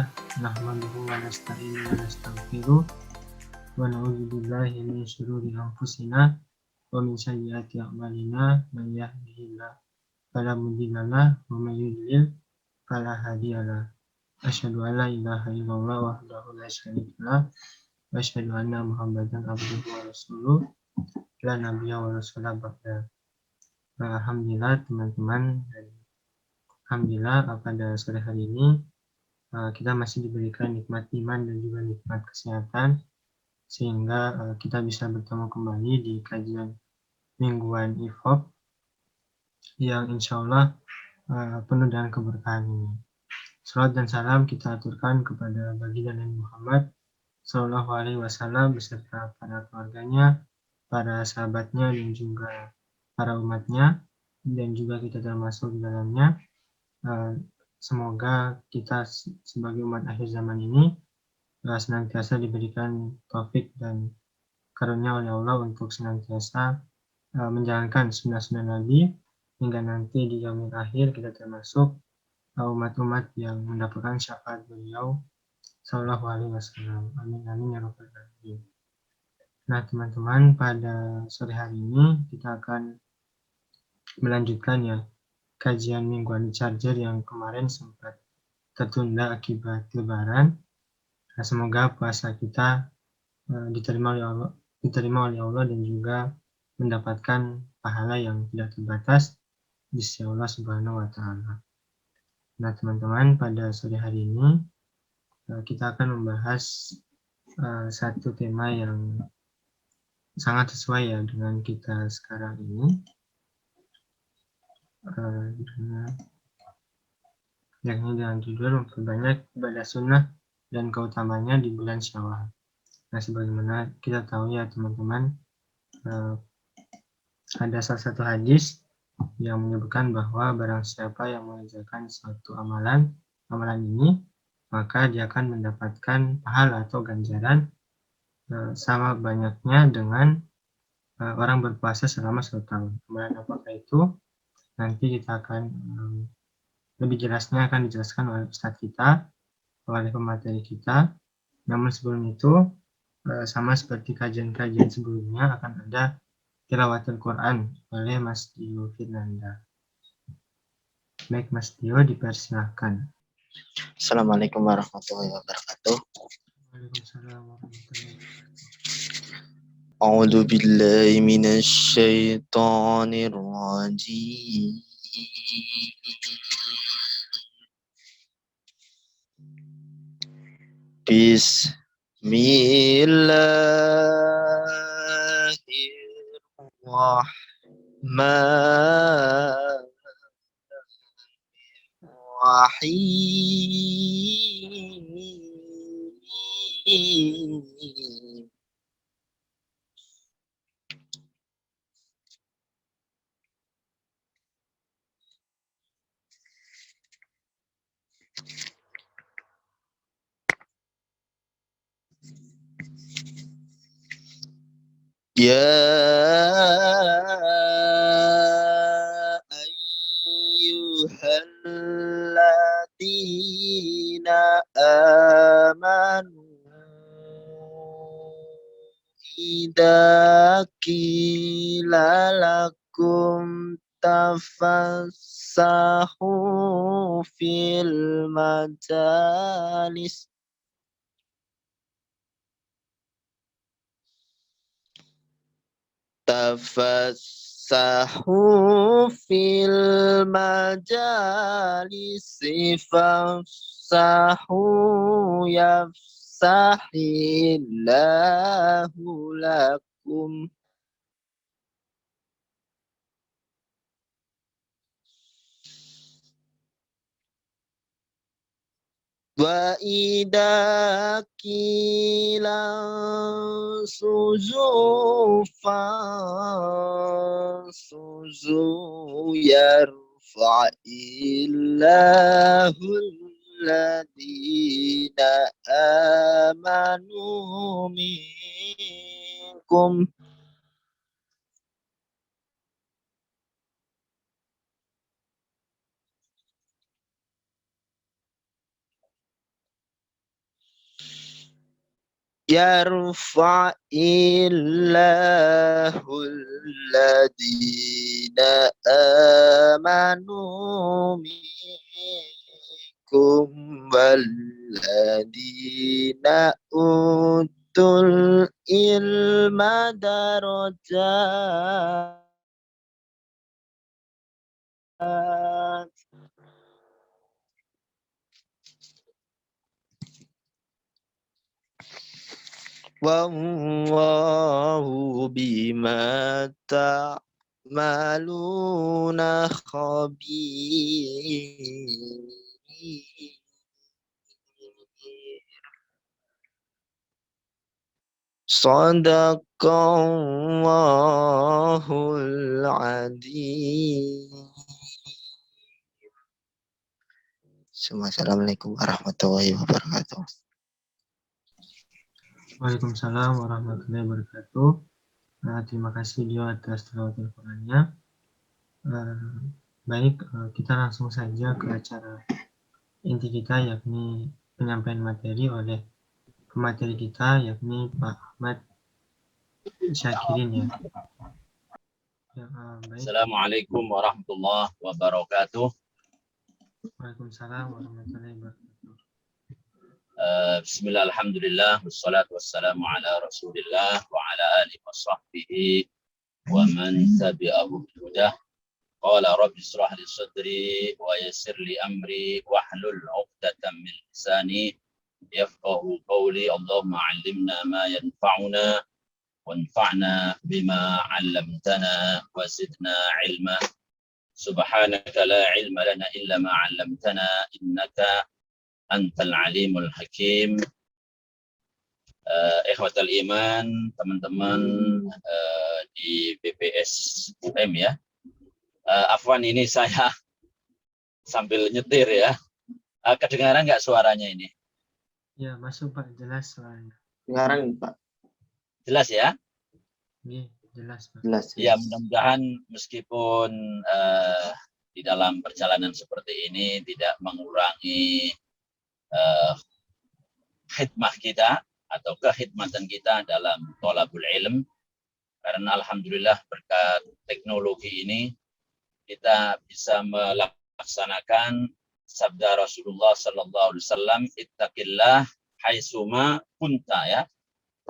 lillah nahmaduhu wa nasta'inuhu wa nastaghfiruh wa na'udzu billahi min syururi anfusina wa min sayyiati a'malina may yahdihillahu fala mudilla lahu wa may yudlil fala hadiyalah. Asyhadu an la ilaha illallah wahdahu la syarika lah wa asyhadu anna Muhammadan abduhu wa rasuluh la nabiyya wa rasulah ba'da. Alhamdulillah teman-teman, alhamdulillah pada sore hari ini kita masih diberikan nikmat iman dan juga nikmat kesehatan sehingga kita bisa bertemu kembali di kajian mingguan IFOP yang insya Allah penuh dengan keberkahan ini. Salawat dan salam kita aturkan kepada baginda Nabi Muhammad Sallallahu Alaihi Wasallam beserta para keluarganya, para sahabatnya dan juga para umatnya, dan juga kita termasuk di dalamnya. Semoga kita sebagai umat akhir zaman ini senantiasa diberikan taufik dan karunia oleh Allah untuk senantiasa menjalankan sunnah-sunnah Nabi hingga nanti di yaumil akhir kita termasuk umat-umat yang mendapatkan syafaat beliau Sallallahu Alaihi Wasallam. Amin amin ya rabbal alamin. Nah teman-teman, pada sore hari ini kita akan melanjutkan ya kajian mingguan charger yang kemarin sempat tertunda akibat lebaran. Nah, semoga puasa kita diterima oleh Allah dan juga mendapatkan pahala yang tidak terbatas di sisi Allah Subhanahu wa taala. Nah, teman-teman, pada sore hari ini kita akan membahas satu tema yang sangat sesuai ya dengan kita sekarang ini. Yakni dengan judul memperbanyak ibadah sunnah dan keutamanya di bulan Syawal. Nah, sebagaimana kita tahu ya teman-teman, ada salah satu hadis yang menyebutkan bahwa barang siapa yang mengerjakan suatu amalan ini, maka dia akan mendapatkan pahala atau ganjaran sama banyaknya dengan orang berpuasa selama 1 tahun. Kemudian apakah itu? Nanti kita akan lebih jelasnya akan dijelaskan oleh Ustadz kita, oleh pemateri kita. Namun sebelum itu, sama seperti kajian-kajian sebelumnya, akan ada tilawatul Quran oleh Mas Tio Firnanda. Baik Mas Tio, dipersilahkan. Assalamualaikum warahmatullahi wabarakatuh. Waalaikumsalam warahmatullahi wabarakatuh. A'udzu billahi minasy syaithanir rajim. Bismillahirrahmanirrahim. Ya ayyuhalladzina amanu idza qila lakum tafassahu fil majalis fafsahu yafsahillahu lakum. Wa idza qila suzu yarfa'illahu alladhina amanu minkum yarfa'illahu alladhina amanu minkum walladhina utul ilma darajat. Wallahu bima ta'maluna khabir. Sadaqallahul adzim. Assalamualaikum warahmatullahi wabarakatuh. Waalaikumsalam warahmatullahi wabarakatuh. Terima kasih Dio atas tilawah Al-Qur'annya. Baik, kita langsung saja ke acara inti kita, yakni penyampaian materi oleh pemateri kita, yakni Pak Ahmad Syakirin ya. Baik. Assalamualaikum warahmatullahi wabarakatuh. Waalaikumsalam warahmatullahi wabarakatuh. Bismillah, alhamdulillah, wassalatu wassalamu ala rasulillah wa ala alihi wa sahbihi wa man tabi'ahu bihudah. Qala rabbi israh li sadri wa yassir li amri wahlul 'uqdatam min lisani yafqahu qawli. Allahumma 'allimna ma yanfa'una wanfa'na bima 'allamtana wa zidna 'ilma. Subhanaka la 'ilma lana illa ma 'allamtana innaka Antal Alimul Hakim. Ikhwatal iman, teman-teman di BPS UM ya. Afwan, ini saya sambil nyetir ya. Kedengaran nggak suaranya ini? Ya, masuk Pak, jelas suaranya. Dengaran Pak. Jelas ya? Iya, jelas Pak. Jelas. Ya, mudah-mudahan meskipun di dalam perjalanan seperti ini tidak mengurangi khidmah kita atau kekhidmatan kita dalam thalabul ilm, karena alhamdulillah berkat teknologi ini kita bisa melaksanakan sabda Rasulullah sallallahu alaihi wasallam, ittaqillah haitsuma kunta ya.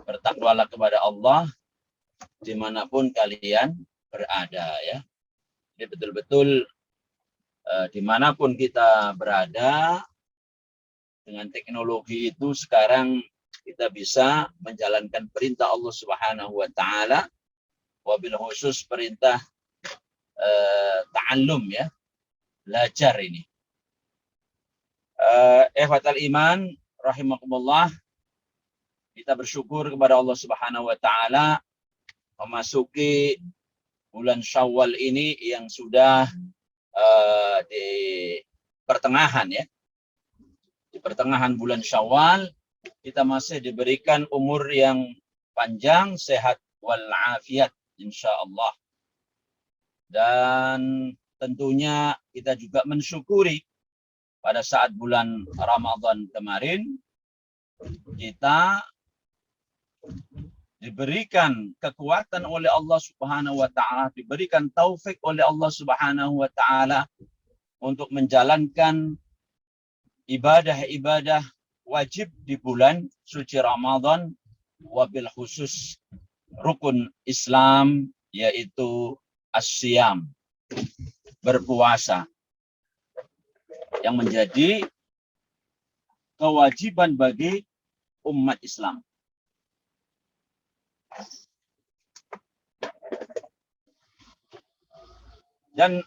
Bertakwalah kepada Allah dimanapun kalian berada ya. Jadi betul-betul dimanapun kita berada, dengan teknologi itu sekarang kita bisa menjalankan perintah Allah Subhanahu wa taala, wabil khusus perintah ta'allum ya, belajar ini. Ikhwatal iman rahimakumullah, kita bersyukur kepada Allah Subhanahu wa taala memasuki bulan Syawal ini yang sudah di pertengahan ya. Di pertengahan bulan Syawal, kita masih diberikan umur yang panjang, sehat walafiat, insya Allah. Dan tentunya kita juga mensyukuri pada saat bulan Ramadan kemarin, kita diberikan kekuatan oleh Allah Subhanahu wa taala, diberikan taufik oleh Allah Subhanahu wa taala untuk menjalankan ibadah-ibadah wajib di bulan suci Ramadan, wabil khusus rukun Islam yaitu as-siyam, berpuasa, yang menjadi kewajiban bagi umat Islam. Dan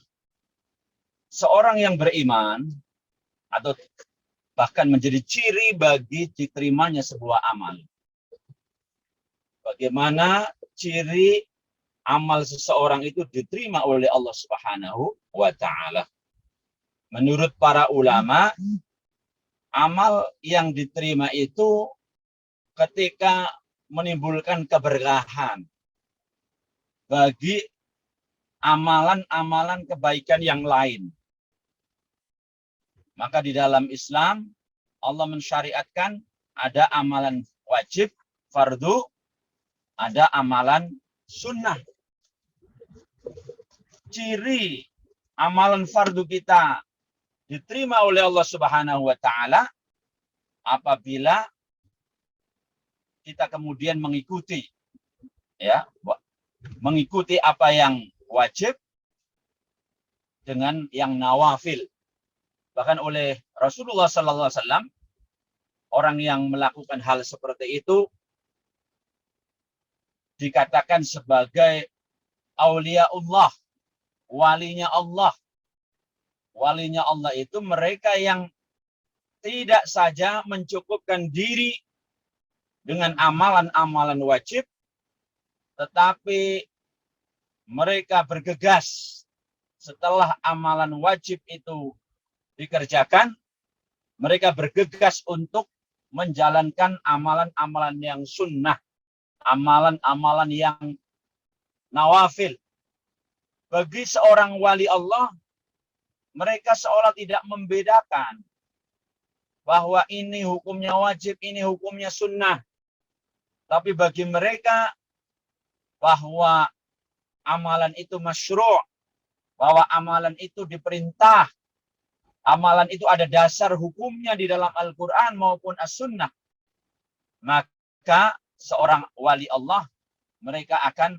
seorang yang beriman atau bahkan menjadi ciri bagi diterimanya sebuah amal. Bagaimana ciri amal seseorang itu diterima oleh Allah Subhanahu wa taala? Menurut para ulama, amal yang diterima itu ketika menimbulkan keberkahan bagi amalan-amalan kebaikan yang lain. Maka di dalam Islam, Allah mensyariatkan ada amalan wajib, fardu, ada amalan sunnah. Ciri amalan fardu kita diterima oleh Allah Subhanahu wa taala apabila kita kemudian mengikuti apa yang wajib dengan yang nawafil. Bahkan oleh Rasulullah sallallahu alaihi wasallam, orang yang melakukan hal seperti itu dikatakan sebagai auliaullah, walinya Allah. Walinya Allah itu mereka yang tidak saja mencukupkan diri dengan amalan-amalan wajib, tetapi mereka bergegas setelah amalan wajib itu dikerjakan, mereka bergegas untuk menjalankan amalan-amalan yang sunnah, amalan-amalan yang nawafil. Bagi seorang wali Allah, mereka seolah tidak membedakan bahwa ini hukumnya wajib, ini hukumnya sunnah. Tapi bagi mereka bahwa amalan itu masyru', bahwa amalan itu diperintah, amalan itu ada dasar hukumnya di dalam Al-Quran maupun As-Sunnah, maka seorang wali Allah, mereka akan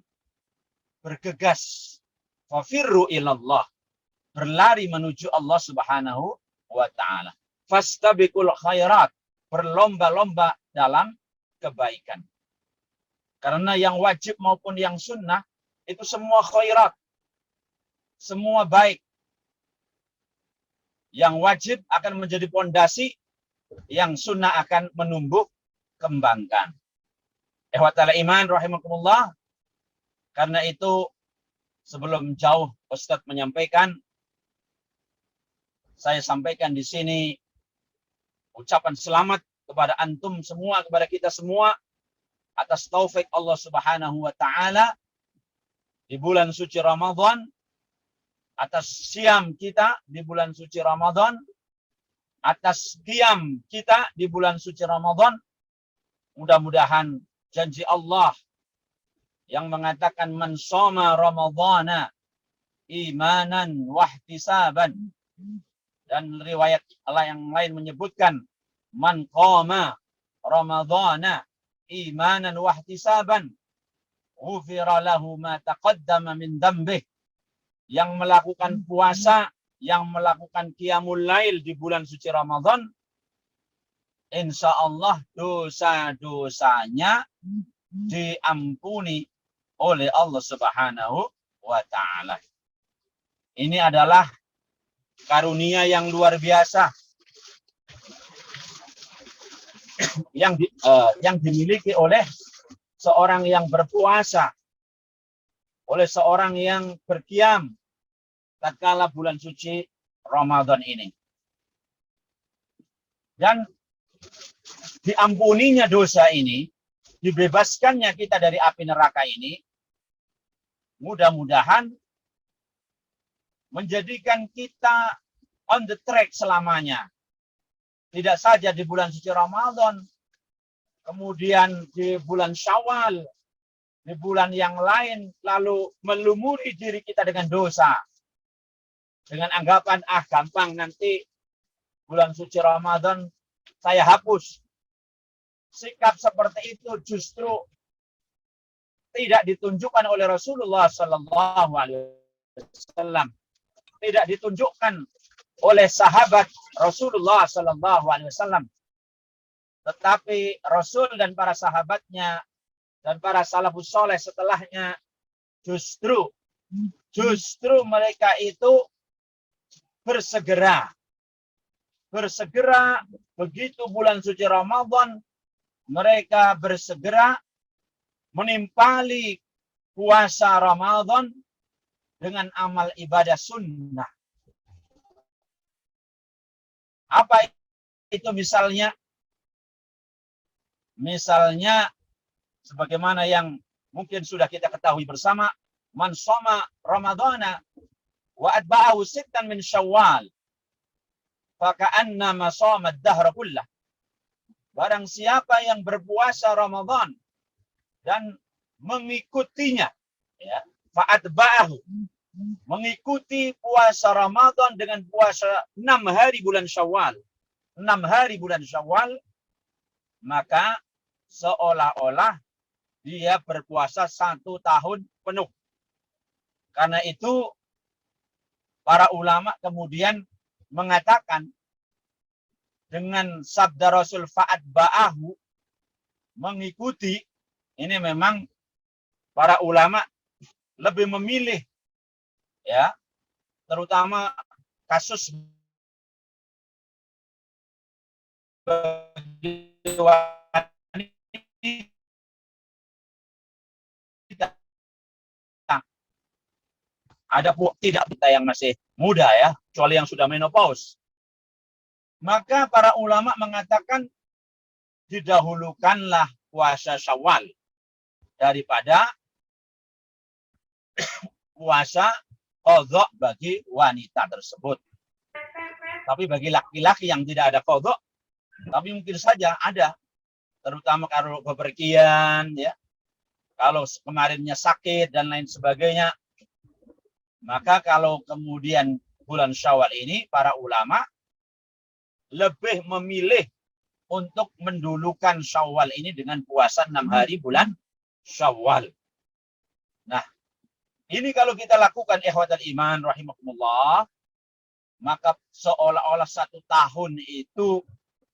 bergegas, fafirru ilallah, berlari menuju Allah Subhanahu wa ta'ala. Fastabiqul khairat, berlomba-lomba dalam kebaikan. Karena yang wajib maupun yang sunnah, itu semua khairat, semua baik. Yang wajib akan menjadi pondasi, yang sunnah akan menumbuh kembangkan. Ikhwatal iman rahimakumullah. Karena itu sebelum jauh Ustadz menyampaikan, saya sampaikan di sini ucapan selamat kepada antum semua, kepada kita semua atas taufik Allah Subhanahu wa taala di bulan suci Ramadan, atas siam kita di bulan suci Ramadan, atas qiyam kita di bulan suci Ramadan. Mudah-mudahan janji Allah yang mengatakan man shoma ramadhana imanan wahtisaban, dan riwayat yang lain menyebutkan man qama ramadhana imanan wahtisaban ghufira lahu ma taqaddama min dhanbih. Yang melakukan puasa, yang melakukan qiyamul lail di bulan suci Ramadan, insya Allah dosa-dosanya diampuni oleh Allah Subhanahu wa ta'ala. Ini adalah karunia yang luar biasa yang dimiliki oleh seorang yang berpuasa, oleh seorang yang berqiyam tatkala bulan suci Ramadan ini. Dan diampuninya dosa ini, dibebaskannya kita dari api neraka ini, mudah-mudahan menjadikan kita on the track selamanya. Tidak saja di bulan suci Ramadan, kemudian di bulan Syawal, di bulan yang lain, lalu melumuri diri kita dengan dosa. Dengan anggapan, gampang nanti bulan suci Ramadan saya hapus. Sikap seperti itu justru tidak ditunjukkan oleh Rasulullah Sallallahu Alaihi Wasallam. Tidak ditunjukkan oleh sahabat Rasulullah Sallallahu Alaihi Wasallam. Tetapi Rasul dan para sahabatnya dan para salafus soleh setelahnya justru mereka itu bersegera begitu bulan suci Ramadan, mereka bersegera menimpali puasa Ramadan dengan amal ibadah sunnah. Apa itu misalnya? Misalnya sebagaimana yang mungkin sudah kita ketahui bersama, man shoma ramadhana wa atba'ahu sittan min syawal faka'annama shoma ad-dahra kullah. Barang siapa yang berpuasa Ramadan dan mengikutinya, ya, fa'atba'ahu, mengikuti puasa Ramadan dengan puasa 6 hari bulan Syawal. 6 hari bulan Syawal, maka seolah-olah dia berpuasa 1 tahun penuh. Karena itu para ulama kemudian mengatakan dengan sabda Rasul fa'atba'ahu, mengikuti, ini memang para ulama lebih memilih, ya, terutama kasus wanita. Ada tidak kita yang masih muda, ya, kecuali yang sudah menopause. Maka para ulama mengatakan didahulukanlah puasa Syawal daripada puasa qadha bagi wanita tersebut. Tapi bagi laki-laki yang tidak ada qadha, tapi mungkin saja ada, terutama kalau bepergian, ya, kalau kemarinnya sakit dan lain sebagainya. Maka kalau kemudian bulan Syawal ini, para ulama lebih memilih untuk mendulukan Syawal ini dengan puasa 6 hari bulan Syawal. Nah, ini kalau kita lakukan ikhwatal iman rahimakumullah, maka seolah-olah 1 tahun itu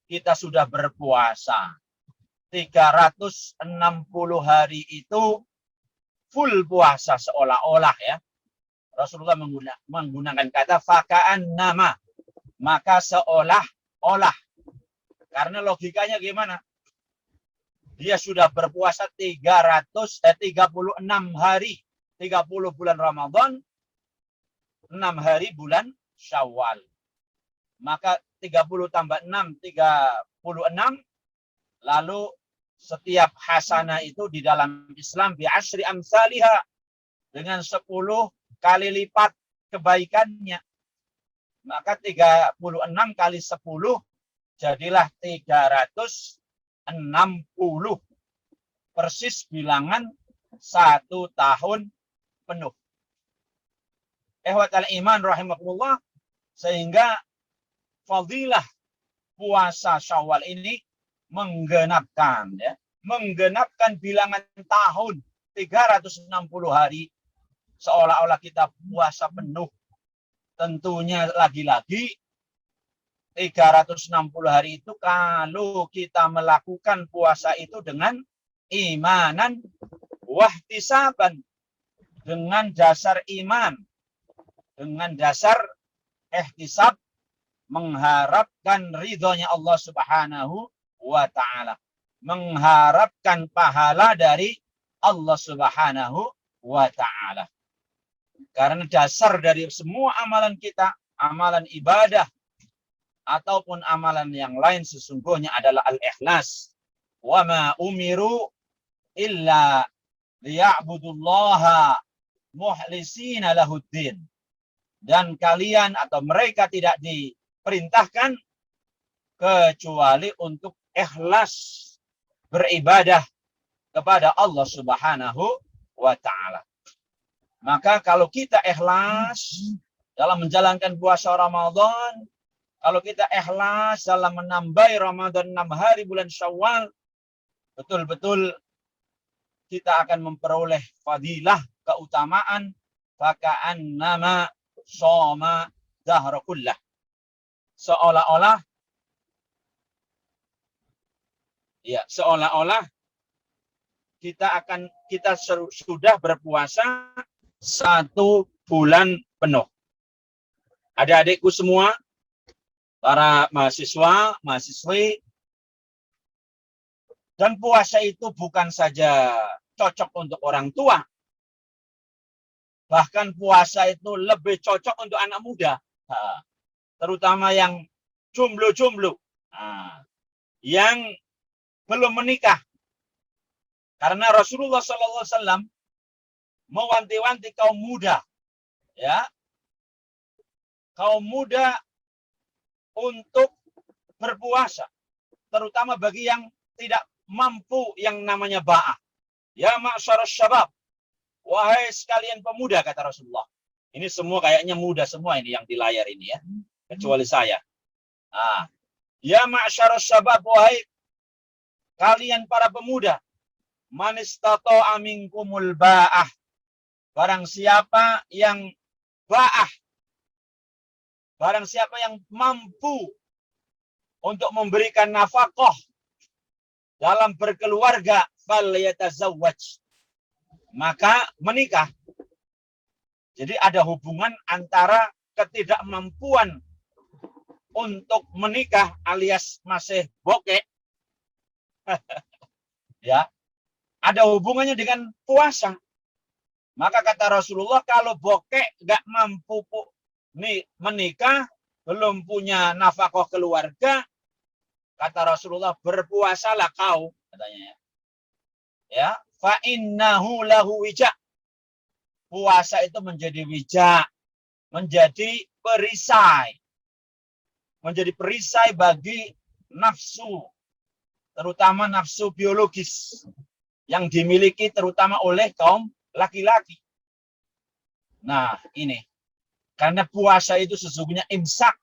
kita sudah berpuasa. 360 hari itu full puasa seolah-olah, ya. Rasulullah menggunakan kata faka'an nama, maka seolah-olah. Karena logikanya gimana? Dia sudah berpuasa 36 hari, 30 bulan Ramadan, 6 hari bulan Syawal. Maka 30 tambah 6, 36. Lalu setiap hasanah itu di dalam Islam bi asyri amsalihha, dengan 10 kali lipat kebaikannya. Maka 36 kali 10 jadilah 360. Persis bilangan 1 tahun penuh. Ikhwatal iman rahimakumullah, sehingga fadilah puasa Syawal ini menggenapkan, ya, menggenapkan bilangan tahun 360 hari, seolah-olah kita puasa penuh. Tentunya lagi-lagi 360 hari itu kalau kita melakukan puasa itu dengan imanan wahtisaban, dengan dasar iman, dengan dasar ihtisab, mengharapkan ridhonya Allah Subhanahu wa ta'ala, mengharapkan pahala dari Allah Subhanahu wa ta'ala. Karena dasar dari semua amalan kita, amalan ibadah ataupun amalan yang lain, sesungguhnya adalah al-ikhlas. Wa ma umiru illa liya'budullaha muhlisina lahuddin. Dan kalian atau mereka tidak diperintahkan kecuali untuk ikhlas beribadah kepada Allah Subhanahu wa ta'ala. Maka kalau kita ikhlas dalam menjalankan puasa Ramadan, kalau kita ikhlas dalam menambahi Ramadan 6 hari bulan Syawal, betul-betul kita akan memperoleh fadilah, keutamaan, faka'annama shoma dahra kullah. Seolah-olah, ya, seolah-olah kita sudah berpuasa 1 bulan penuh. Adik-adikku semua, para mahasiswa, mahasiswi, dan puasa itu bukan saja cocok untuk orang tua, bahkan puasa itu lebih cocok untuk anak muda, terutama yang jomblo-jomblo, yang belum menikah. Karena Rasulullah SAW mewanti-wanti kaum muda, ya, kaum muda untuk berpuasa, terutama bagi yang tidak mampu yang namanya ba'ah. Ya ma'syarus syabab, wahai sekalian pemuda, kata Rasulullah. Ini semua kayaknya muda semua ini yang di layar ini ya, kecuali saya. Nah, ya ma'syarus syabab, wahai kalian para pemuda, man istata'a minkumul ba'ah. Barang siapa yang ba'ah, barang siapa yang mampu untuk memberikan nafkah dalam berkeluarga, falyatazawwaj, maka menikah. Jadi ada hubungan antara ketidakmampuan untuk menikah alias masih bokeh, ya, ada hubungannya dengan puasa. Maka kata Rasulullah, kalau bokeh nggak mampu menikah, belum punya nafkah keluarga, kata Rasulullah, berpuasalah kau, katanya ya. Ya, fa innahu lahu wija. Puasa itu menjadi wija, menjadi perisai. Menjadi perisai bagi nafsu, terutama nafsu biologis yang dimiliki terutama oleh kaum laki-laki. Nah, ini karena puasa itu sesungguhnya imsak.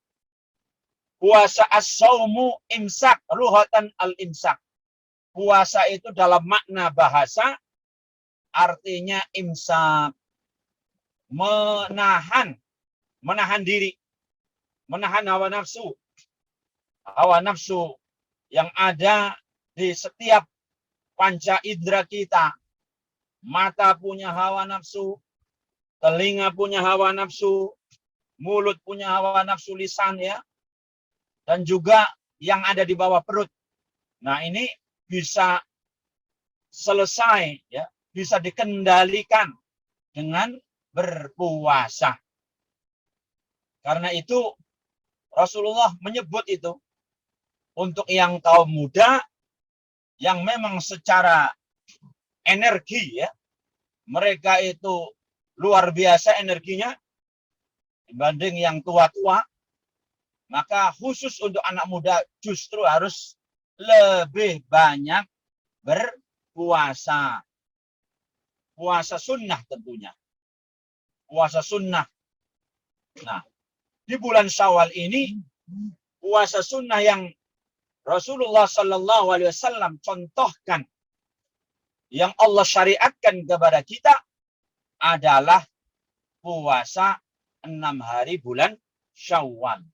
Puasa as-saumu imsak, ruhatan al-imsak. Puasa itu dalam makna bahasa artinya imsak, menahan diri, menahan hawa nafsu yang ada di setiap panca indera kita. Mata punya hawa nafsu, telinga punya hawa nafsu, mulut punya hawa nafsu, lisan ya, dan juga yang ada di bawah perut. Nah, ini bisa selesai ya, bisa dikendalikan dengan berpuasa. Karena itu Rasulullah menyebut itu untuk yang kaum muda yang memang secara energi ya, mereka itu luar biasa energinya dibanding yang tua-tua. Maka khusus untuk anak muda justru harus lebih banyak berpuasa. Puasa sunnah tentunya. Puasa sunnah. Nah, di bulan Syawal ini puasa sunnah yang Rasulullah Sallallahu Alaihi Wasallam contohkan, yang Allah syariatkan kepada kita adalah puasa 6 hari bulan Syawal.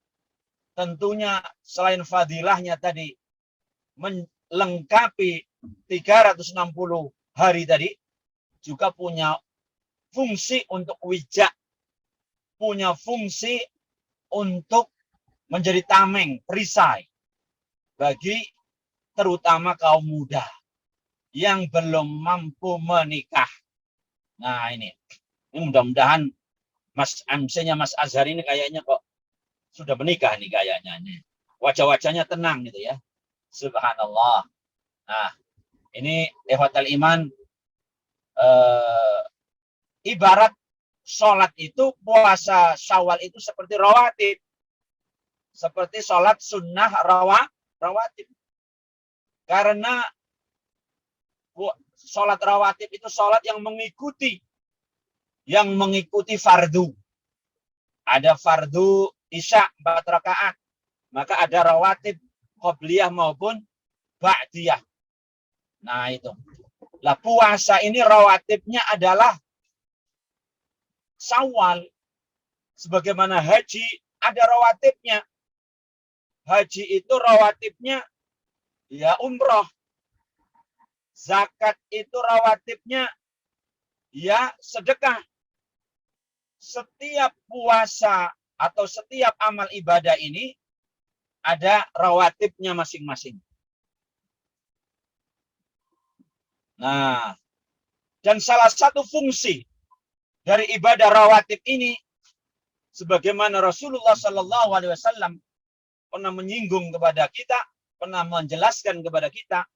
Tentunya selain fadilahnya tadi melengkapi 360 hari tadi, juga punya fungsi untuk wijak, punya fungsi untuk menjadi tameng, perisai bagi terutama kaum muda yang belum mampu menikah. Nah, ini mudah-mudahan Mas MC-nya Mas Azhar ini kayaknya kok sudah menikah nih kayaknya. Wajah-wajahnya tenang gitu ya. Subhanallah. Nah, ini ikhwatal iman, ibarat sholat itu, puasa Syawal itu seperti rawatib. Seperti sholat sunnah rawatib. Karena sholat rawatib itu sholat yang mengikuti fardu. Ada fardu Isya 4 rakaat, maka ada rawatib qobliyah maupun ba'diyah. Nah, itu. Lah, puasa ini rawatibnya adalah Syawal. Sebagaimana haji ada rawatibnya. Haji itu rawatibnya ya umroh. Zakat itu rawatibnya ya sedekah. Setiap puasa atau setiap amal ibadah ini ada rawatibnya masing-masing. Nah, dan salah satu fungsi dari ibadah rawatib ini, sebagaimana Rasulullah Sallallahu Alaihi Wasallam pernah menyinggung kepada kita, pernah menjelaskan kepada kita,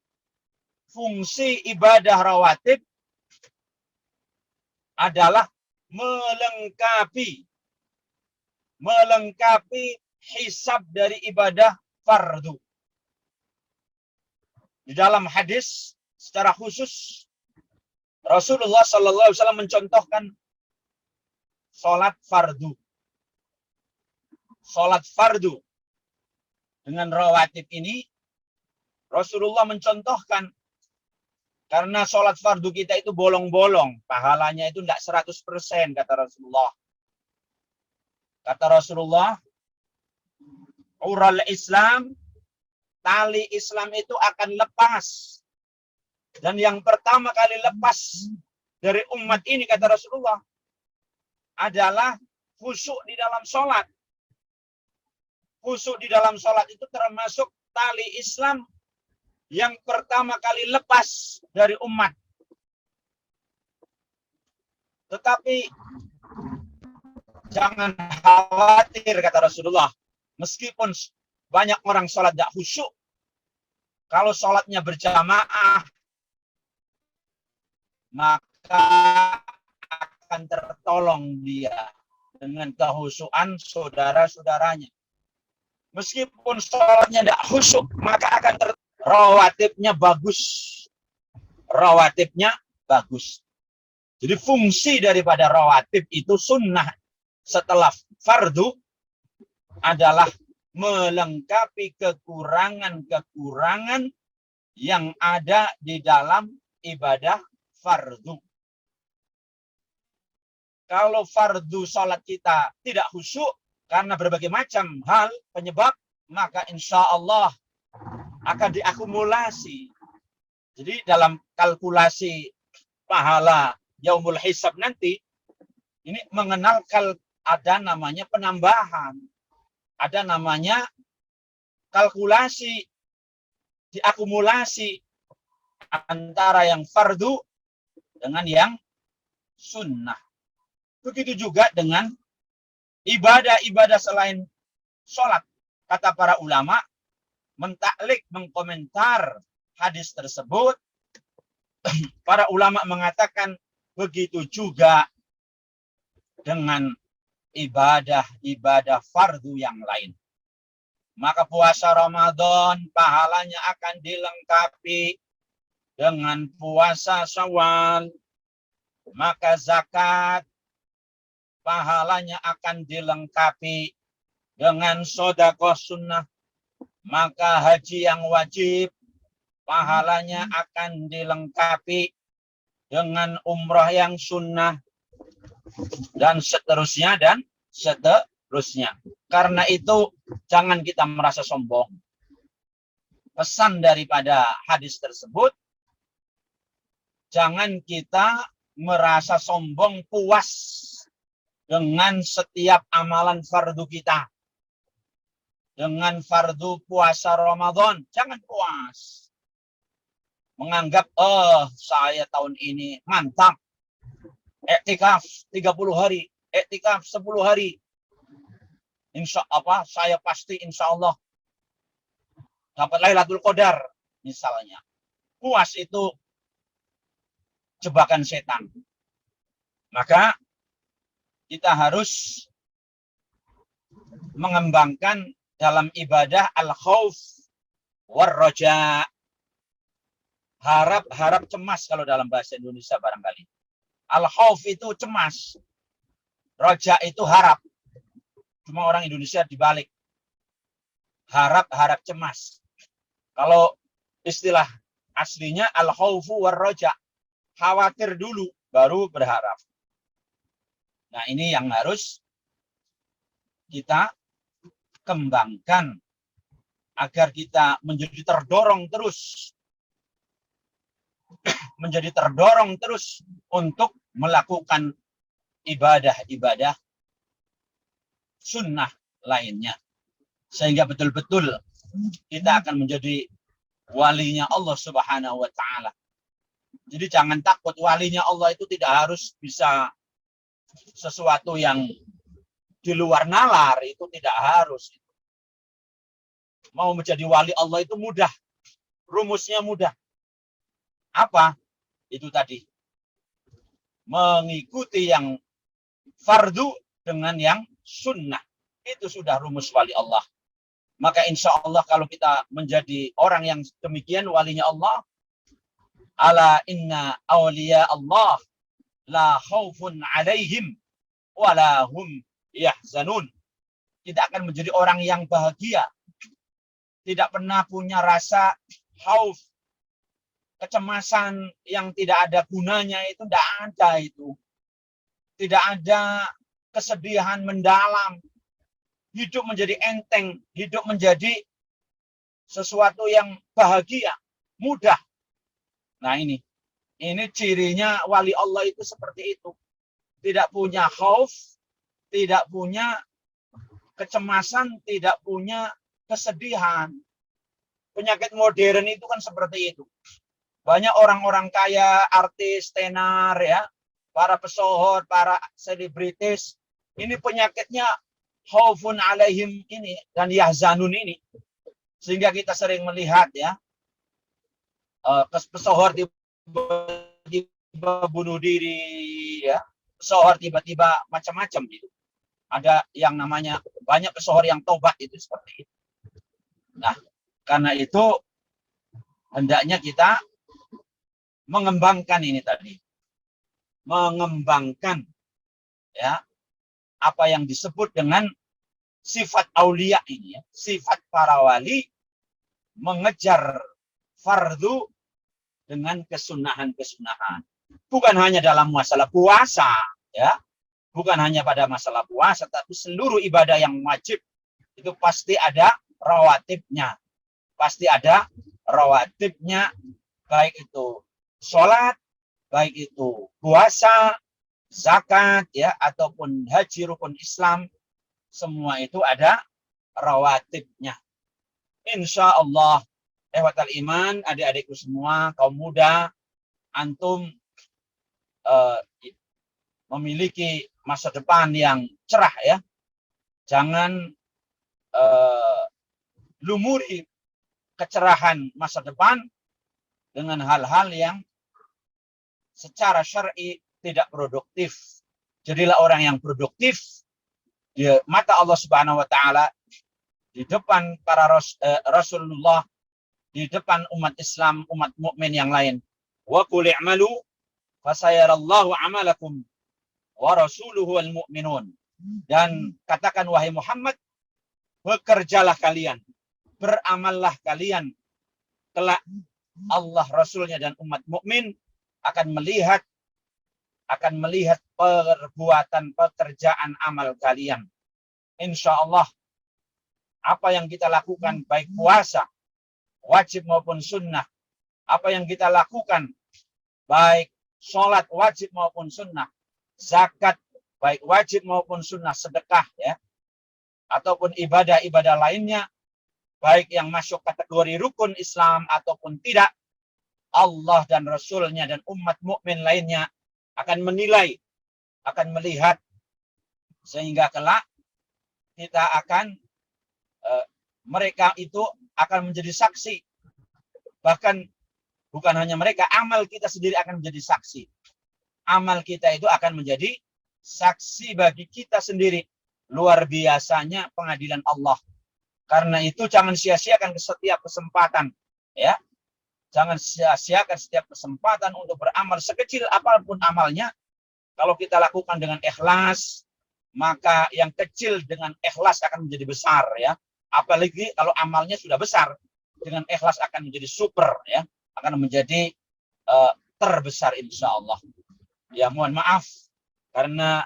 fungsi ibadah rawatib adalah melengkapi hisab dari ibadah fardu. Di dalam hadis secara khusus Rasulullah Sallallahu Alaihi Wasallam mencontohkan sholat fardu. Sholat fardu dengan rawatib ini Rasulullah mencontohkan, karena sholat fardu kita itu bolong-bolong, pahalanya itu tidak 100% kata Rasulullah. Kata Rasulullah, ural Islam, tali Islam itu akan lepas. Dan yang pertama kali lepas dari umat ini kata Rasulullah adalah khusyuk di dalam sholat. Khusyuk di dalam sholat itu termasuk tali Islam yang pertama kali lepas dari umat. Tetapi jangan khawatir kata Rasulullah, meskipun banyak orang sholat tidak khusyuk, kalau sholatnya berjamaah maka akan tertolong dia dengan kehusyukan saudara-saudaranya. Meskipun sholatnya tidak khusyuk, maka akan rawatibnya bagus. Rawatibnya bagus. Jadi fungsi daripada rawatib itu sunnah setelah fardu adalah melengkapi kekurangan-kekurangan yang ada di dalam ibadah fardu. Kalau fardu sholat kita tidak khusyuk karena berbagai macam hal penyebab, maka insya Allah akan diakumulasi. Jadi dalam kalkulasi pahala yaumul hisab nanti, ini mengenal ada namanya penambahan. Ada namanya kalkulasi, diakumulasi antara yang fardu dengan yang sunnah. Begitu juga dengan ibadah-ibadah selain sholat. Kata para ulama, mentaklik, mengkomentar hadis tersebut, para ulama mengatakan begitu juga dengan ibadah-ibadah fardu yang lain. Maka puasa Ramadan pahalanya akan dilengkapi dengan puasa Syawal. Maka zakat pahalanya akan dilengkapi dengan sedekah sunnah. Maka haji yang wajib pahalanya akan dilengkapi dengan umrah yang sunnah, dan seterusnya dan seterusnya. Karena itu jangan kita merasa sombong. Pesan daripada hadis tersebut, jangan kita merasa sombong puas dengan setiap amalan fardu kita. Dengan fardu puasa Ramadan, jangan puas. Menganggap, saya tahun ini mantap. Iktikaf 30 hari, iktikaf 10 hari. Saya pasti insya Allah dapat Lailatul Qadar misalnya. Puas itu jebakan setan. Maka kita harus mengembangkan dalam ibadah al-khauf war-raja. Harap cemas kalau dalam bahasa Indonesia barangkali. Al-khauf itu cemas. Raja itu harap. Cuma orang Indonesia dibalik. Harap cemas. Kalau istilah aslinya al-khaufu war-raja. Khawatir dulu baru berharap. Nah, ini yang harus kita kembangkan agar kita menjadi terdorong terus untuk melakukan ibadah-ibadah sunnah lainnya. Sehingga betul-betul kita akan menjadi walinya Allah Subhanahu wa ta'ala. Jadi jangan takut, walinya Allah itu tidak harus bisa sesuatu yang di luar nalar, itu tidak harus. Mau menjadi wali Allah itu mudah. Rumusnya mudah. Apa? Itu tadi. Mengikuti yang fardu dengan yang sunnah. Itu sudah rumus wali Allah. Maka insya Allah kalau kita menjadi orang yang demikian walinya Allah, Ala inna awliya Allah la khaufun alaihim wa la hum yahzanun. Kita akan menjadi orang yang bahagia. Tidak pernah punya rasa khauf, kecemasan yang tidak ada gunanya, itu tidak ada itu. Tidak ada kesedihan mendalam. Hidup menjadi enteng, hidup menjadi sesuatu yang bahagia, mudah. Nah ini cirinya wali Allah itu seperti itu. Tidak punya khauf, tidak punya kecemasan, tidak punya kesedihan. Penyakit modern itu kan seperti itu. Banyak orang-orang kaya, artis, tenar, ya, para pesohor, para selebritis, ini penyakitnya khaufun alaihim ini dan yahzanun ini. Sehingga kita sering melihat, ya, pesohor tiba-tiba bunuh diri, ya, pesohor tiba-tiba macam-macam gitu. Ada yang namanya banyak pesohor yang tobat itu seperti itu. Nah, karena itu hendaknya kita mengembangkan ini tadi, mengembangkan, ya, apa yang disebut dengan sifat aulia ini, ya, sifat para wali, mengejar fardu dengan kesunahan-kesunahan. Bukan hanya dalam masalah puasa, ya, bukan hanya pada masalah puasa, tapi seluruh ibadah yang wajib itu pasti ada rawatibnya, pasti ada rawatibnya, baik itu sholat, baik itu puasa, zakat, ya, ataupun haji rukun Islam, semua itu ada rawatibnya. Insya Allah, ehwatal iman, adik-adikku semua, kaum muda, antum memiliki masa depan yang cerah, ya. Jangan lumuri kecerahan masa depan dengan hal-hal yang secara syar'i tidak produktif. Jadilah orang yang produktif di mata Allah Subhanahu wa taala, di depan para Rasulullah, di depan umat Islam, umat mukmin yang lain. Wa qul i'malu fasayarallahu 'amalakum wa rasuluhu wal mu'minun. Dan katakan wahai Muhammad, bekerjalah kalian, beramallah kalian, kelak Allah, Rasulnya, dan umat mukmin akan melihat perbuatan, pekerjaan amal kalian. Insya Allah, apa yang kita lakukan, baik puasa, wajib maupun sunnah, apa yang kita lakukan, baik sholat wajib maupun sunnah, zakat baik wajib maupun sunnah, sedekah, ya, ataupun ibadah-ibadah lainnya, baik yang masuk kategori rukun Islam ataupun tidak, Allah dan Rasulnya dan umat mukmin lainnya akan menilai, akan melihat, sehingga kelak kita akan mereka itu akan menjadi saksi. Bahkan bukan hanya mereka, amal kita sendiri akan menjadi saksi. Amal kita itu akan menjadi saksi bagi kita sendiri. Luar biasanya pengadilan Allah. Karena itu jangan sia-siakan setiap kesempatan, ya. Jangan sia-siakan setiap kesempatan untuk beramal, sekecil apapun amalnya. Kalau kita lakukan dengan ikhlas, maka yang kecil dengan ikhlas akan menjadi besar, ya. Apalagi kalau amalnya sudah besar, dengan ikhlas akan menjadi super, ya. Akan menjadi terbesar insya Allah. Ya, mohon maaf karena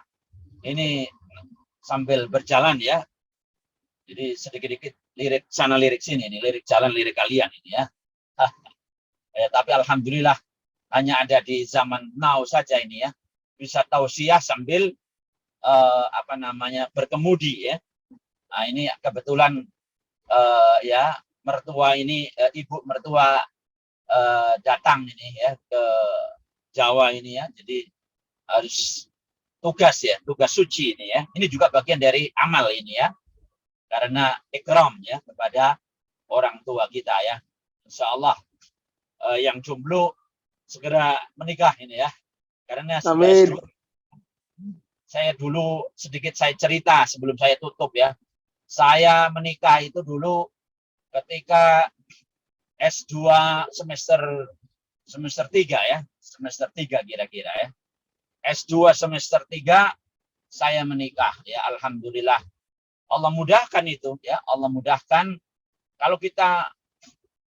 ini sambil berjalan, ya. Jadi sedikit-sedikit lirik sana lirik sini, ini lirik jalan lirik kalian ini, ya. Tapi alhamdulillah hanya ada di zaman now saja ini, ya. Bisa tausiah sambil berkemudi, ya. Nah, ini kebetulan ya, mertua ini, ibu mertua datang ini, ya, ke Jawa ini, ya. Jadi harus tugas, ya, tugas suci ini, ya. Ini juga bagian dari amal ini, ya. Karena ikram, ya, kepada orang tua kita, ya. Insya Allah yang jomblo segera menikah ini, ya. Karena saya dulu sedikit saya cerita sebelum saya tutup, ya. Saya menikah itu dulu ketika S2 semester semester 3 ya. Semester 3 kira-kira ya. S2 semester 3 saya menikah ya, alhamdulillah. Allah mudahkan itu ya, Allah mudahkan kalau kita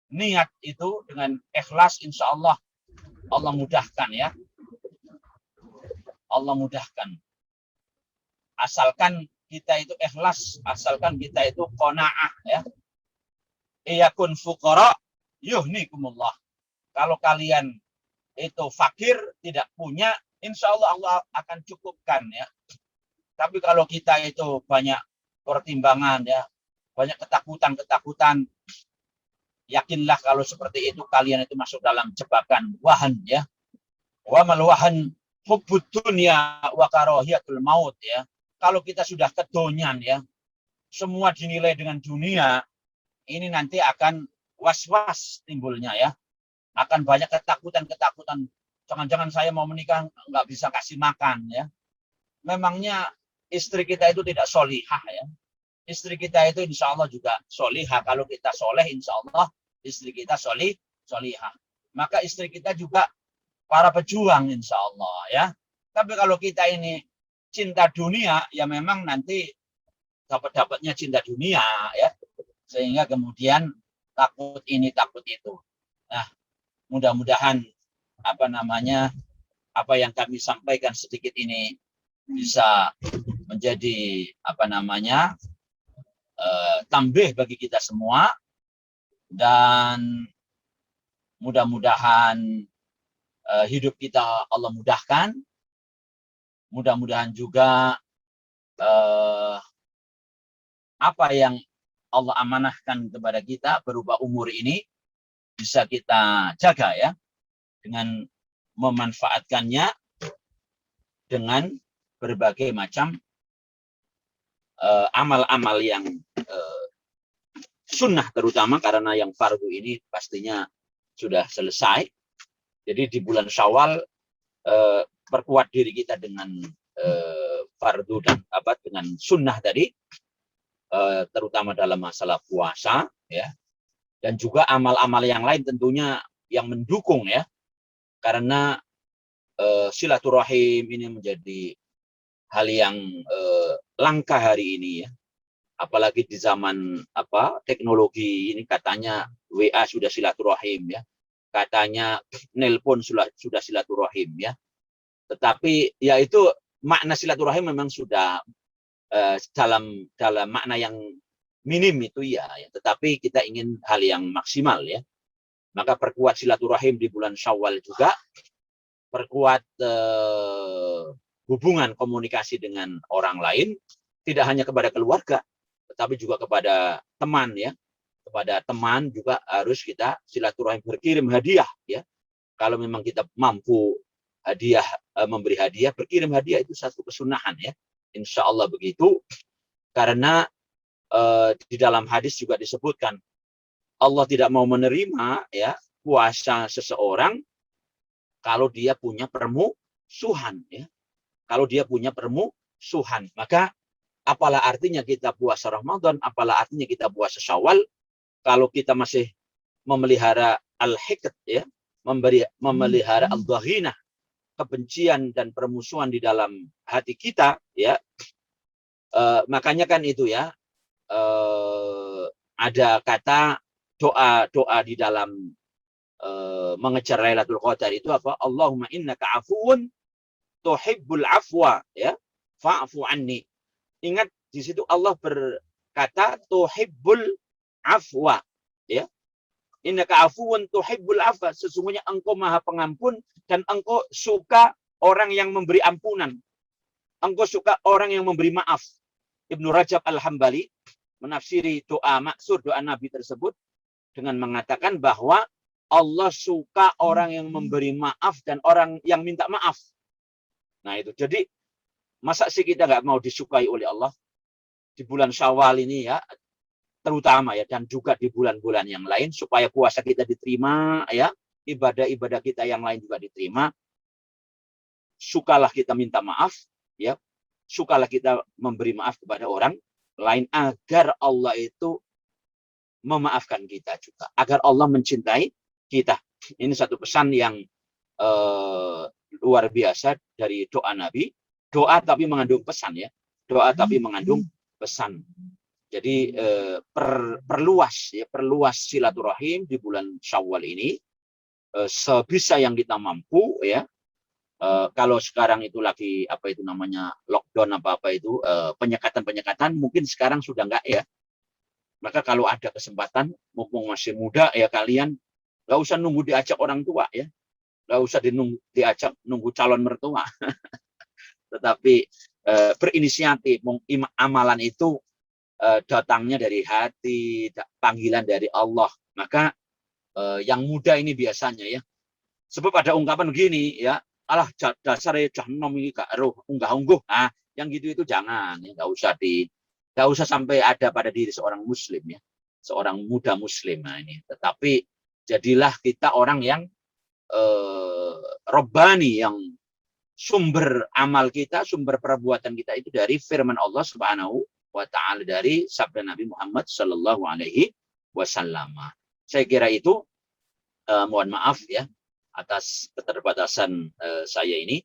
niat itu dengan ikhlas, insya Allah Allah mudahkan ya. Allah mudahkan. Asalkan kita itu ikhlas, asalkan kita itu qanaah ya. Iyakun fuqara yuhnikumullah. Kalau kalian itu fakir, tidak punya, insya Allah Allah akan cukupkan ya. Tapi kalau kita itu banyak pertimbangan ya, banyak ketakutan, yakinlah kalau seperti itu kalian itu masuk dalam jebakan wahan ya. Wa mal wahan hubbud dunya wa karahiyatul maut ya. Kalau kita sudah kedonyan ya, semua dinilai dengan dunia, ini nanti akan was-was timbulnya ya. Akan banyak ketakutan. Jangan-jangan saya mau menikah nggak bisa kasih makan ya. Memangnya istri kita itu tidak solihah ya. Istri kita itu insya Allah juga solihah. Kalau kita soleh, insya Allah istri kita solihah. Maka istri kita juga para pejuang insya Allah ya. Tapi kalau kita ini cinta dunia, ya memang nanti dapatnya cinta dunia ya. Sehingga kemudian takut ini, takut itu. Nah, mudah-mudahan apa yang kami sampaikan sedikit ini bisa menjadi tambih bagi kita semua, dan mudah-mudahan hidup kita Allah mudahkan. Mudah-mudahan juga apa yang Allah amanahkan kepada kita berupa umur ini bisa kita jaga ya, dengan memanfaatkannya dengan berbagai macam amal-amal yang sunnah, terutama karena yang fardu ini pastinya sudah selesai. Jadi di bulan Syawal perkuat diri kita dengan fardu dan dengan sunnah tadi, terutama dalam masalah puasa ya, dan juga amal-amal yang lain tentunya yang mendukung ya, karena silaturahim ini menjadi hal yang langka hari ini ya, apalagi di zaman teknologi ini. Katanya WA sudah silaturahim ya, katanya nelpon sudah silaturahim ya. Tetapi ya itu makna silaturahim memang sudah dalam makna yang minim itu ya. Tetapi kita ingin hal yang maksimal ya. Maka perkuat silaturahim di bulan Syawal juga, perkuat hubungan komunikasi dengan orang lain, tidak hanya kepada keluarga, tetapi juga kepada teman ya. Kepada teman juga harus kita silaturahim, berkirim hadiah ya. Kalau memang kita mampu hadiah, memberi hadiah, berkirim hadiah itu satu kesunahan ya. Insya Allah begitu. Karena di dalam hadis juga disebutkan Allah tidak mau menerima ya puasa seseorang kalau dia punya permusuhan ya. Kalau dia punya permusuhan, maka apalah artinya kita puasa Ramadan, apalah artinya kita puasa Syawal kalau kita masih memelihara al-hiqd ya, memelihara al-dhaghinah, kebencian dan permusuhan di dalam hati kita ya. Makanya kan itu ya, ada kata doa di dalam mengejar Lailatul Qadar itu apa? Allahumma innaka afuwun tuhibbul afwa ya, fa'fu anni. Ingat di situ Allah berkata tuhibbul afwa ya. Innaka afuwun tuhibbul afwa, sesungguhnya engkau maha pengampun dan engkau suka orang yang memberi ampunan. Engkau suka orang yang memberi maaf. Ibnu Rajab Al-Hambali menafsiri doa maksur, doa Nabi tersebut dengan mengatakan bahwa Allah suka orang yang memberi maaf dan orang yang minta maaf. Nah itu, jadi masa sih kita nggak mau disukai oleh Allah di bulan Syawal ini ya, terutama ya, dan juga di bulan-bulan yang lain, supaya puasa kita diterima ya, ibadah-ibadah kita yang lain juga diterima. Sukalah kita minta maaf ya, sukalah kita memberi maaf kepada orang lain agar Allah itu memaafkan kita juga, agar Allah mencintai kita. Ini satu pesan yang luar biasa dari doa Nabi. Doa tapi mengandung pesan ya. Doa tapi mengandung pesan. Jadi perluas silaturahim di bulan Syawal ini sebisa yang kita mampu ya. Kalau sekarang itu lagi apa itu namanya lockdown apa itu penyekatan mungkin sekarang sudah enggak ya. Maka kalau ada kesempatan mumpung masih muda ya kalian nggak usah nunggu diajak orang tua ya. Nggak usah diajak nunggu calon mertua. Tetapi berinisiatif amalan itu datangnya dari hati, panggilan dari Allah. Maka yang muda ini biasanya ya. Sebab ada ungkapan begini ya, alah dasar jahnom ini gak roh unggah-ungguh. Nah, yang gitu itu jangan ya, nggak usah sampai ada pada diri seorang muslim ya. Seorang muda muslim nah ini. Tetapi jadilah kita orang yang robbani, yang sumber amal kita, sumber perbuatan kita itu dari firman Allah Subhanahu wa ta'ala, dari sabda Nabi Muhammad sallallahu alaihi wasallam. Saya kira itu mohon maaf ya atas keterbatasan saya ini.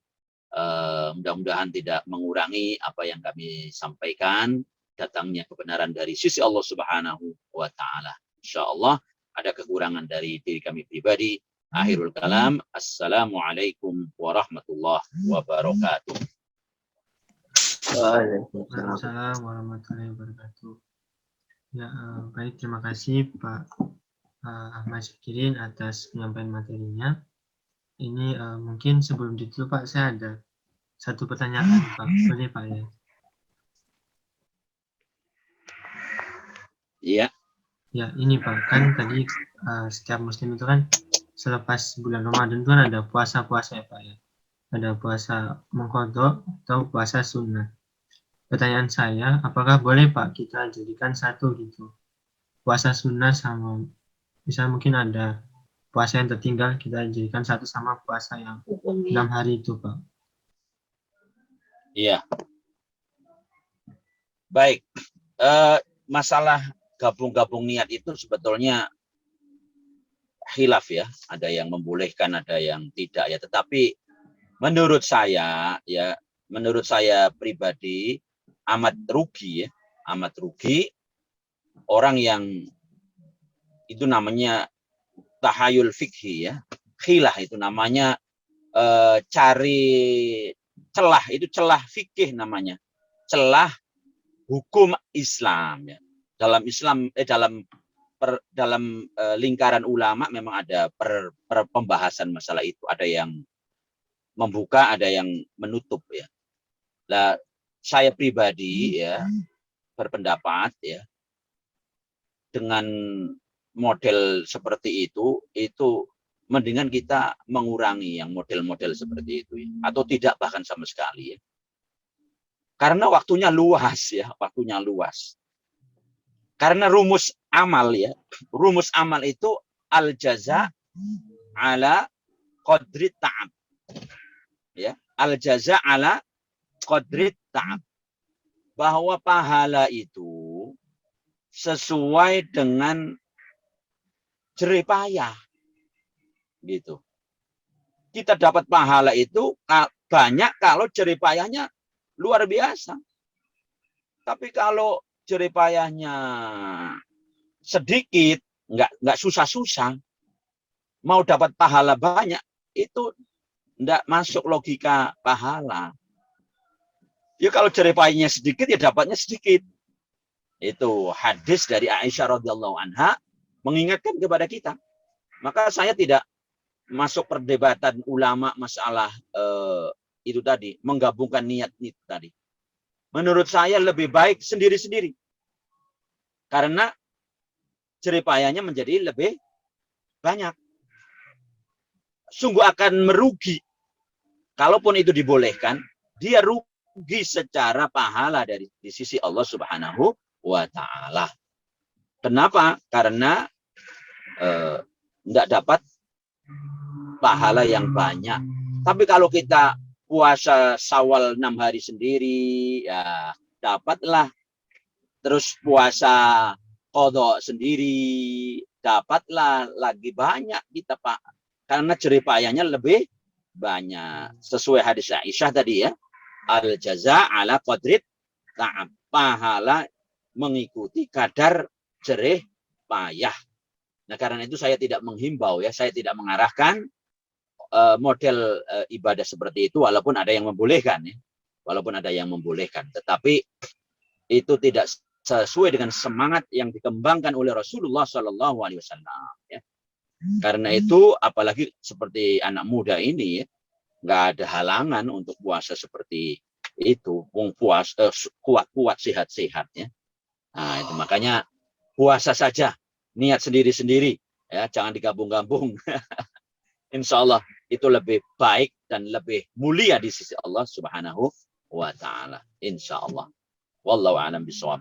Mudah-mudahan tidak mengurangi apa yang kami sampaikan, datangnya kebenaran dari sisi Allah Subhanahu wa ta'ala. Insyaallah ada kekurangan dari diri kami pribadi. Akhirul kalam, assalamualaikum warahmatullahi wabarakatuh. Waalaikumsalam warahmatullahi wabarakatuh. Ya, baik, terima kasih Pak Ahmad Syakirin atas penyampaian materinya. Ini mungkin sebelum ditutup Pak, saya ada satu pertanyaan Pak, boleh Pak ya? Iya. Ya, ini Pak, kan tadi setiap muslim itu kan selepas bulan Ramadan itu kan ada puasa-puasa ya Pak ya. Ada puasa mengqadha atau puasa sunnah. Pertanyaan saya, apakah boleh Pak kita jadikan satu gitu? Puasa sunnah sama, misalnya mungkin ada puasa yang tertinggal, kita jadikan satu sama puasa yang 6 hari itu Pak. Iya. Baik. Masalah gabung-gabung niat itu sebetulnya khilaf ya. Ada yang membolehkan, ada yang tidak ya. Tetapi menurut saya pribadi amat rugi ya, amat rugi orang yang itu namanya tahayul fikhi ya, khilah itu namanya cari celah, itu celah fikih namanya, celah hukum Islam ya. Dalam Islam dalam lingkaran ulama memang ada pembahasan masalah itu, ada yang membuka, ada yang menutup ya. Nah, saya pribadi ya berpendapat ya dengan model seperti itu mendingan kita mengurangi yang model-model seperti itu ya. Atau tidak bahkan sama sekali ya. Karena waktunya luas ya, waktunya luas. Karena rumus amal ya, rumus amal itu al jaza ala qadri ta'ab. Ya, al jaza ala qadri ta'ab. Bahwa pahala itu sesuai dengan jerih payah. Gitu. Kita dapat pahala itu banyak kalau jerih payahnya luar biasa. Tapi kalau jerih payahnya sedikit, nggak susah-susah, mau dapat pahala banyak, itu nggak masuk logika pahala. Ya kalau jerih payahnya sedikit, ya dapatnya sedikit. Itu hadis dari Aisyah radhiyallahu anha mengingatkan kepada kita. Maka saya tidak masuk perdebatan ulama masalah itu tadi, menggabungkan niat itu tadi. Menurut saya lebih baik sendiri-sendiri. Karena jerih payahnya menjadi lebih banyak. Sungguh akan merugi. Kalaupun itu dibolehkan, dia rugi secara pahala di sisi Allah Subhanahu wa ta'ala. Kenapa? Karena tidak dapat pahala yang banyak. Tapi kalau kita puasa Syawal 6 hari sendiri, ya dapatlah. Terus puasa qadha sendiri, dapatlah lagi banyak kita Pak. karena jerih payahnya lebih banyak. Sesuai hadis Aisyah tadi ya, al jaza ala qadrit ta'ab, pahala mengikuti kadar jerih payah. Nah, karena itu saya tidak menghimbau ya, saya tidak mengarahkan model ibadah seperti itu, walaupun ada yang membolehkan ya, walaupun ada yang membolehkan, tetapi itu tidak sesuai dengan semangat yang dikembangkan oleh Rasulullah Shallallahu Alaihi Wasallam. Ya. Karena itu, apalagi seperti anak muda ini, ya, nggak ada halangan untuk puasa seperti itu, kuat-kuat, sehat-sehat. Ya. Nah, itu makanya puasa saja, niat sendiri-sendiri, ya, jangan digabung-gabung. Insya Allah itu lebih baik dan lebih mulia di sisi Allah Subhanahu wa Ta'ala. Insya Allah. Wallahu a'lam bishawab.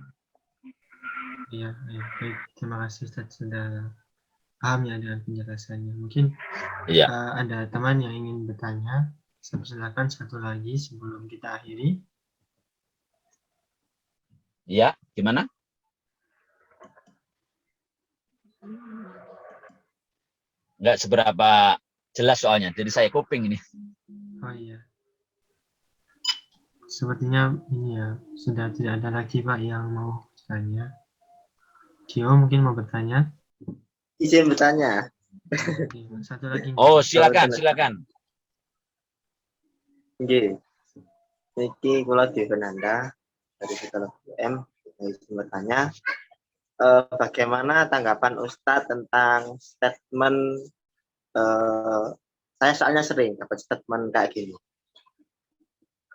Iya, baik. Terima kasih Ustaz sudah paham ya dengan penjelasannya. Mungkin Iya. ada teman yang ingin bertanya. Saya persilakan satu lagi sebelum kita akhiri. Iya, gimana? Enggak seberapa jelas soalnya, jadi saya kuping ini. Oh iya. Sepertinya ini ya, sudah tidak ada lagi Pak yang mau bertanya. Kio mungkin mau bertanya? Izin bertanya. Oke, satu lagi. Oh, silakan. Nggih. Niki kula Dewi Fernanda dari Psikolog UM. Izin bertanya, bagaimana tanggapan Ustadz tentang statement, saya soalnya sering dapat statement kayak gini,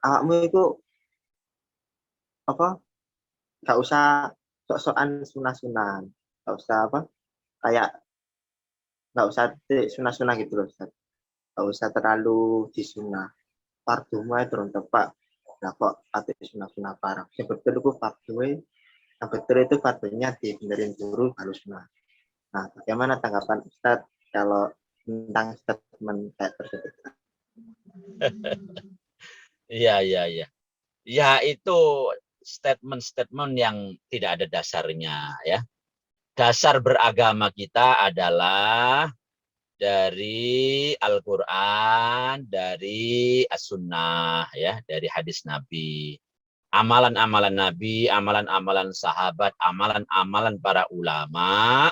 awakmu itu apa, nggak usah sok-sokan sunah-sunan, nggak usah apa, kayak nggak usah sunah-sunah gitu loh Ustadz, nggak usah terlalu disunah, fardu wae turun tepak, lah kok ate sunah-sunah parah, sebetulnya itu fardu wae. Yang betul itu fardunya dibenerin dulu baru sunah. Nah, bagaimana tanggapan Ustadz kalau tentang statement kayak tersebut? Iya. Ya, itu statement-statement yang tidak ada dasarnya ya. Dasar beragama kita adalah dari Al-Qur'an, dari As-Sunnah ya, dari hadis Nabi. Amalan-amalan Nabi, amalan-amalan sahabat, amalan-amalan para ulama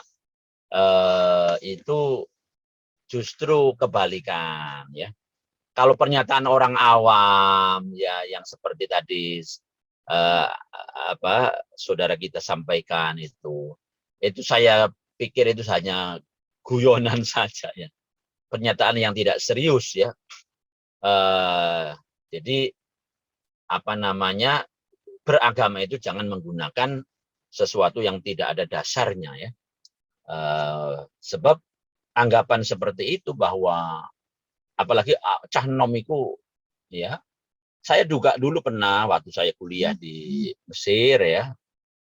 itu justru kebalikan ya. Kalau pernyataan orang awam ya yang seperti tadi saudara kita sampaikan itu saya pikir itu hanya guyonan saja ya. Pernyataan yang tidak serius ya. Jadi beragama itu jangan menggunakan sesuatu yang tidak ada dasarnya ya. Sebab anggapan seperti itu bahwa apalagi cah nom iku ya, saya juga dulu pernah waktu saya kuliah di Mesir ya,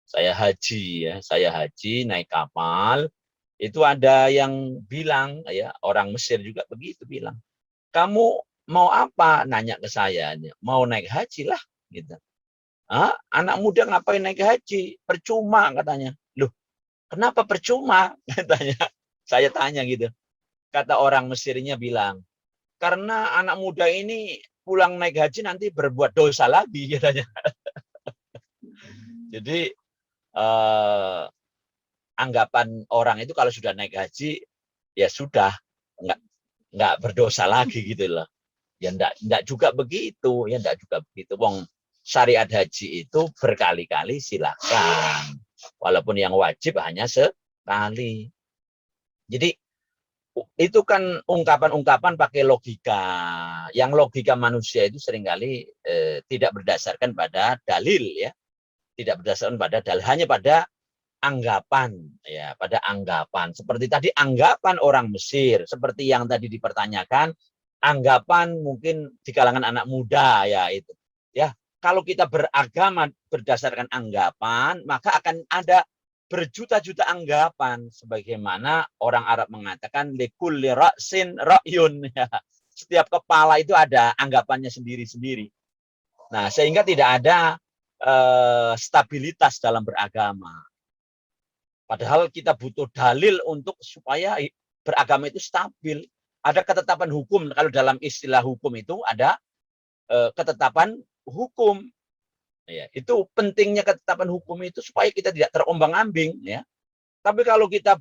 saya haji naik kapal, itu ada yang bilang ya, orang Mesir juga begitu bilang, kamu mau apa, nanya ke saya, mau naik haji lah gitu. Anak muda ngapain naik haji, percuma katanya. Loh, kenapa percuma katanya, saya tanya gitu. Kata orang Mesirnya bilang, karena anak muda ini pulang naik haji nanti berbuat dosa lagi katanya. Jadi anggapan orang itu kalau sudah naik haji ya sudah nggak berdosa lagi gitu loh. Ya enggak juga begitu, ya enggak juga begitu. Wong syariat haji itu berkali-kali silakan. Walaupun yang wajib hanya sekali. Jadi itu kan ungkapan-ungkapan pakai logika. Yang logika manusia itu seringkali tidak berdasarkan pada dalil ya. Tidak berdasarkan pada dalil, hanya pada anggapan ya, pada anggapan. Seperti tadi anggapan orang Mesir, seperti yang tadi dipertanyakan, anggapan mungkin di kalangan anak muda ya itu. Ya, kalau kita beragama berdasarkan anggapan, maka akan ada berjuta-juta anggapan, sebagaimana orang Arab mengatakan likulli ra'sin ra'yun ya. Setiap kepala itu ada anggapannya sendiri-sendiri. Nah, sehingga tidak ada stabilitas dalam beragama. Padahal kita butuh dalil untuk supaya beragama itu stabil. ada ketetapan hukum. Kalau dalam istilah hukum itu ada ketetapan hukum. Ya, itu pentingnya ketetapan hukum itu supaya kita tidak terombang-ambing, ya. Tapi kalau kita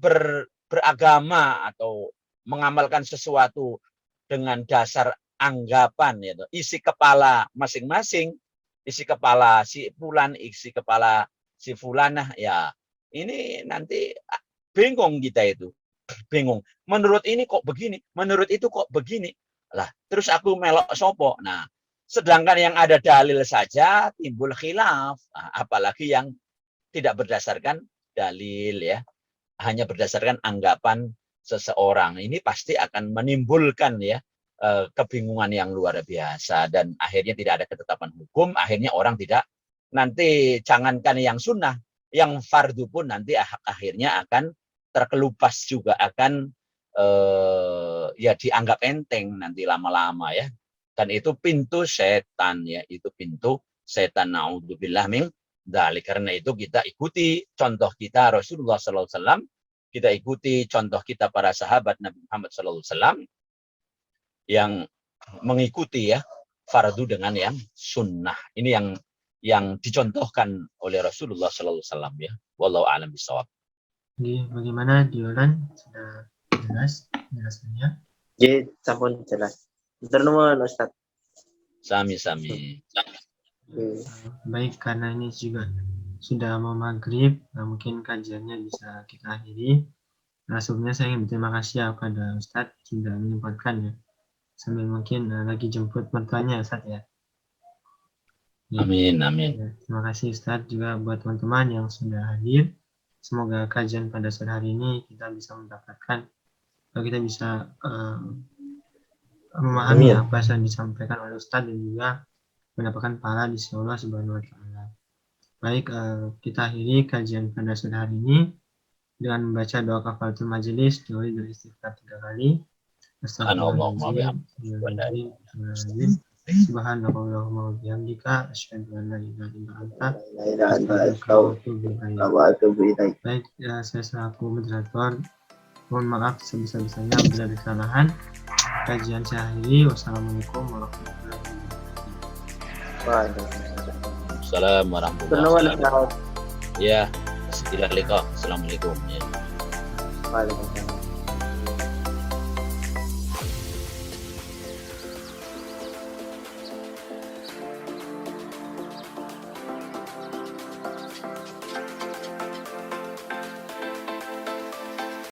beragama atau mengamalkan sesuatu dengan dasar anggapan, ya, isi kepala masing-masing, isi kepala si fulan, isi kepala si fulanah, ya, ini nanti bingung kita itu. Bingung. Menurut ini kok begini, menurut itu kok begini. Lah, terus aku melok sopo. Nah, sedangkan yang ada dalil saja timbul khilaf. Nah, apalagi yang tidak berdasarkan dalil, ya. Hanya berdasarkan anggapan seseorang. Ini pasti akan menimbulkan, ya, kebingungan yang luar biasa, dan akhirnya tidak ada ketetapan hukum. Akhirnya orang tidak, nanti jangankan yang sunnah, yang fardu pun nanti akhirnya akan terkelupas juga, akan ya dianggap enteng nanti lama-lama, ya. Dan itu pintu setan, ya, itu pintu setan. Naudzubillah min dzalik. Karena itu kita ikuti contoh kita Rasulullah sallallahu alaihi wasallam, kita ikuti contoh kita para sahabat Nabi Muhammad sallallahu alaihi wasallam yang mengikuti, ya, fardu dengan yang sunnah. Ini yang dicontohkan oleh Rasulullah sallallahu alaihi wasallam, ya. Wallahu a'lam bishawab. Jadi bagaimana Diolan, sudah jelas penjelasannya? Jadi sampun jelas. Ternuwun Ustaz. Sami-sami. Baik, karena ini juga sudah mau maghrib, mungkin kajiannya bisa kita akhiri. Nah, sebelumnya saya ingin berterima kasih kepada Ustadz sudah menyempatkan, ya. Sambil mungkin lagi jemput mertuanya, Ustadz, ya. Amin, amin. Ya, terima kasih Ustadz juga buat teman-teman yang sudah hadir. Semoga kajian pada sore hari ini kita bisa mendapatkan, kita bisa memahami apa yang disampaikan oleh Ustadz dan juga mendapatkan pahala di sisi Allah Subhanahu wa Ta'ala. Baik, kita akhiri kajian pada sore hari ini dengan membaca doa kafaratul majelis, doa dan istighfar 3 kali. Astagfirullahaladzim, subhanallahumma wa bihamdika, asyhadu an la ilaha illa anta, astaghfiruka wa atubu ilaik. Baik, saya selaku moderator, mohon maaf sebesar-besarnya bila ada kesalahan. Kajian saya akhiri. Wassalamualaikum warahmatullahi wabarakatuh. Waalaikumsalam warahmatullahi wabarakatuh. Ya, ila liqa. Assalamualaikum. Waalaikumsalam.